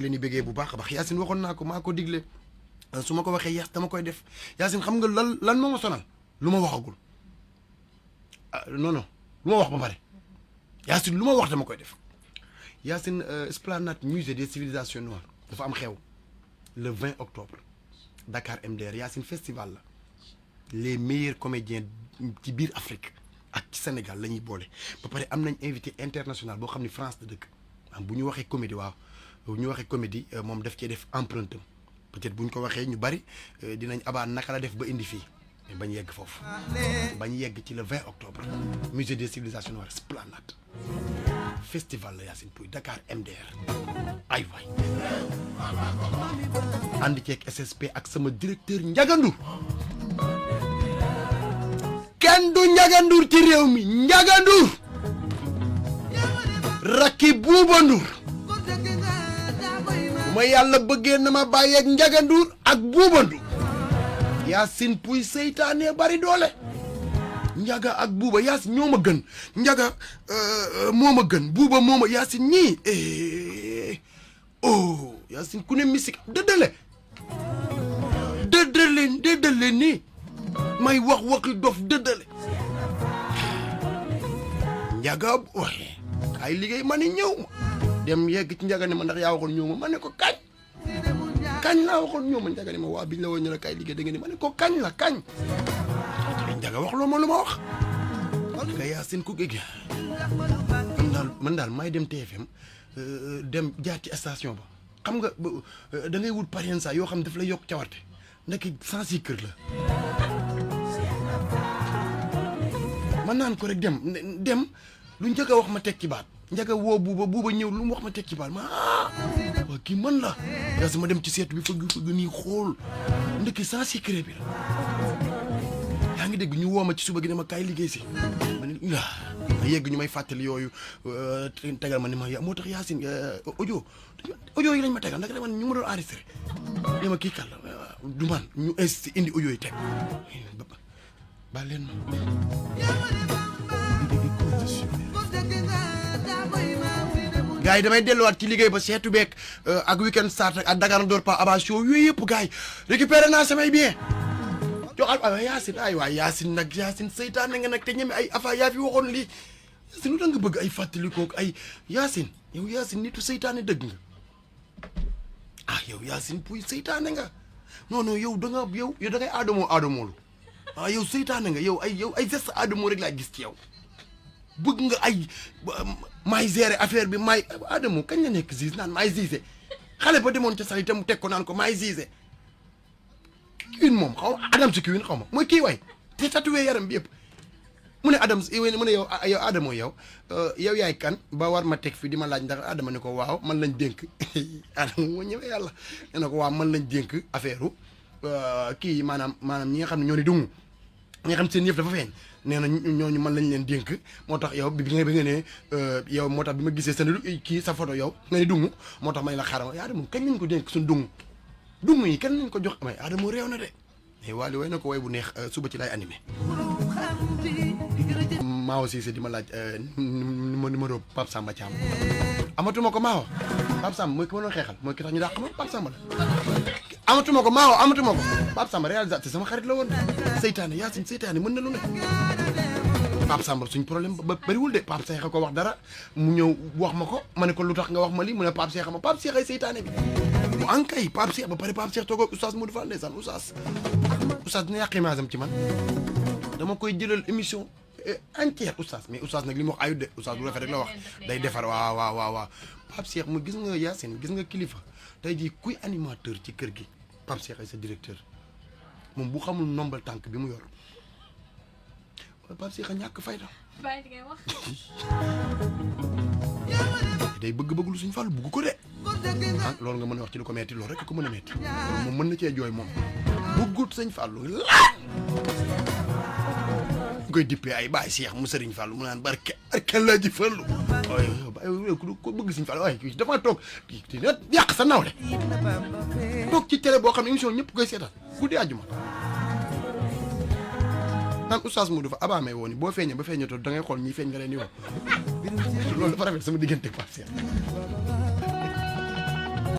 leen di bëggee bu baax a baax Yacine waxoon naa ko maa ko digle su ma ko waxee yes dama koy def Yacine xam nga lan moo ma sonal lu ma waxagul non non lu ma wax ba pare Yacine lu ma wax dama koy def Yacine Esplanade musée des civilisations noires dafa am xew le 20 octobre Dakar MDR Yacine festival la les meilleurs comédiens ci biir Afrique ak ci Sénégal la ñuy boole ba pare am nañ invité international boo xam ne France la dëkk bu ñu waxee comédie waaw bu ñu waxee comédie moom daf cee def empreinte peut-être bu ñu ko waxee ñu bari dinañ Abba naka la def ba indi fii mais bañ yegg foofu bañ yegg ci le 20 octobre musée des civilisations noires Esplanade festival la Yacine Pouye Dakar MDR ay waay ànd ceeg SSP ak sama directeur Ndiaga Ndour kenn du Ndiaga Ndour ci réew mi Ndiaga Ndour rakki Bouba Ndour ma yàlla bëggee na ma bàyyeeg Ndiaga Ndour ak Bouba Ndour Yacine Pouye Seuytané bari doole Ndiaga ak Bouba Yacine ñoo ma gën Ndiaga moo ma gën Bouba moo ma Yacine ñii oh Yacine ku ne musique Deudalé nii may waxi dof Deudalé Ndiaga waaye ay liggéey ma ni ñëw ma dem yegg ci Ndiaga ne ma ndax yaa waxoon ñëw ma ne ko kañ laa waxoon ñëw ma Ndiaga ne ma waa biñ la woon ñu la kay liggéey da nga ni ma ne ko kañ Ndiaga wax loo ma lu ma wax nga Yacine ku géej man daal may dem TFM dem jaar ci station ba xam nga da ngay wut parien saa yoo xam daf la yokk cawarte ndekki sans si kër la man naan ko rek dem lu Ndiaga wax ma teg ci baat Ndiaga woo Bouba ñëw lu mu wax ma teg ci baat ma waa kii man la Yacine ma dem ci seetu bi fëgg nii xool ndekki sans secret bi la yaa ngi dégg ñu woo ma ci suba gi ne ma kaay liggéey si ma ne yegg ñu may fàttali yooyu tegal ma ne ma moo tax Yacine audio yi lañ ma tegal nag man ñu ma doon enregistré ne ma kii kàll du man ñu indi audio yi teg ba leen ma gars yi damay delluwaat ci liggéey ba seetu beeg ak weekend start ak Dakar door pa Abba show yooyu yëpp gars yi récupéré naa samay bien joxal ay Yacine ay waay Yacine nag Yacine Seuytané nga nag te ñeme ay afa yaa fi waxoon lii Yacine lu da nga bëgg ay fàttalikook ay Yacine yow Yacine nitu Seuytané dëgg nga yow Yacine Pouye Seuytané nga non yow da nga yow da ngay Adamoolu yow Seuytané nga yow ay geste Adamo rek laa gis ci yow bëgg nga ay maay gérer affaire bi maay Adamo kañ la nekk gis naan maay gisé xale ba demoon ca sax itam teg ko naan ko maay gisé kiwin moom xaw Adam si kiwin xaw ma mooy kii waay te tatoué yaram bi yëpp mu ne yow Adamo yow yaay kan ba war ma teg fi di ma laaj ndax Adama ne ko waaw man lañ dénk Adamo moo ñëwee yàlla ne na ko waaw man lañ dénk affaire kii maanaam ñi nga xam ne ñoo ni dungu ñi nga xam seen yëf dafa feeñ nee na ñooñu man lañ leen dénk moo tax yow bi nga ne yow moo tax bi ma gisee seen kii sa photo yow nga ni dungu moo tax may la xaaral Adamo kañ lañ ko dénk suñ dungu yi kenn lañ ko jox may Adamo réew na de mais waali way na ko way bu neex suba ci lay animé maa aussi c'est di ma laaj numéro Pape Samba Thiam amatuma ko maawo Pape Samba mooy ki ma doon xeexal mooy ki tax ñu dàq ma Pape Samba la amatuma ko Pape Samba réalisateur sama xarit la woon Seuytané Yacine Seuytané mën na lu ne Pape Samba suñ problème ba bëriwul de Pape Cheikh ko wax dara mu ñëw wax ma ko ma ne ko lu tax nga wax ma lii mu ne Pape Cheikh ay Seuytané bi mu ankay Pape Cheikh ba pare Pape Cheikh toog ak oustaz Modou Fall ndeysaan oustaz dina yàq image am ci man dama koy jëlal émission entière oustaz mais oustaz nag li mu wax ayut de oustaz bu rafet rek la wax day defar waaw Pape Cheikh mu gis nga Yacine gis nga kilifa tey jii kuy animateur ci kër gi Pape Cheikh ay sa directeur moom bu xamul nombal tànk bi mu yor Pape Cheikh a ñàkk fayda day bëgg lu suñ fàllu bugg ko de loolu nga mën a wax ci lu ko metti loolu rek ko mën a metti moom mën na cee jooy moom buggut sëñ fàllu laa koy dippee ay baay Cheikh mu sëriñ fàllu mu naan barke laa ji fàllu ko bëgg sëñ fàllu waaye dafa toog yàq sa nawle toog ci télé boo xam ne émission ñëpp koy seetaan guddi àjjuma naan oustaz mu dafa Abba may woo ni boo feeñee ba feeñatoo da ngay xool ñi feeñ nga leen di woo loolu dafa rafet sama diggante Pape Cheikh